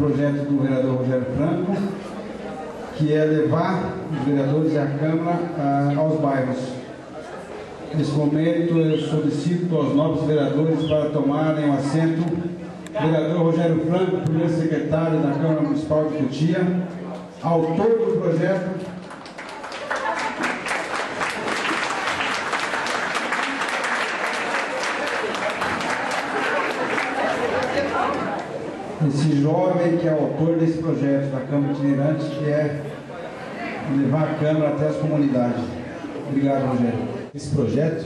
projeto do vereador Rogério Franco, que é levar os vereadores e a Câmara aos bairros. Nesse momento, eu solicito aos novos vereadores para tomarem o assento. Vereador Rogério Franco, primeiro secretário da Câmara Municipal de Cotia, autor do projeto. Esse jovem que é autor desse projeto da Câmara Itinerante, que é levar a Câmara até as comunidades. Obrigado, Rogério. Esse projeto,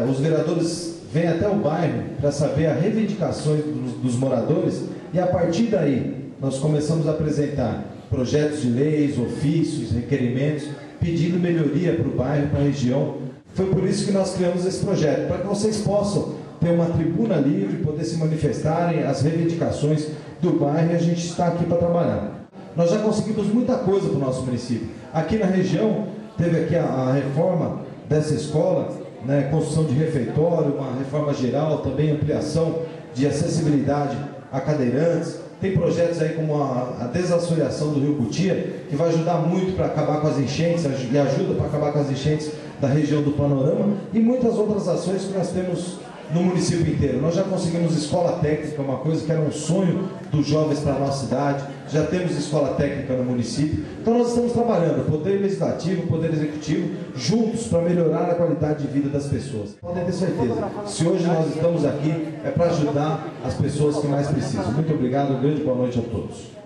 os vereadores vêm até o bairro para saber as reivindicações dos moradores e a partir daí nós começamos a apresentar projetos de leis, ofícios, requerimentos, pedindo melhoria para o bairro, para a região. Foi por isso que nós criamos esse projeto, para que vocês possam ter uma tribuna livre, poder se manifestarem as reivindicações do bairro e a gente está aqui para trabalhar. Nós já conseguimos muita coisa para o nosso município. Aqui na região, teve aqui a reforma dessa escola, né, construção de refeitório, uma reforma geral, também ampliação de acessibilidade a cadeirantes. Tem projetos aí como a desassoreação do Rio Cotia, que vai ajudar muito para acabar com as enchentes, e ajuda para acabar com as enchentes da região do Panorama, e muitas outras ações que nós temos no município inteiro. Nós já conseguimos escola técnica, uma coisa que era um sonho dos jovens para a nossa cidade. Já temos escola técnica no município. Então nós estamos trabalhando, Poder Legislativo, Poder Executivo, juntos para melhorar a qualidade de vida das pessoas. Podem ter certeza, se hoje nós estamos aqui, é para ajudar as pessoas que mais precisam. Muito obrigado, grande boa noite a todos.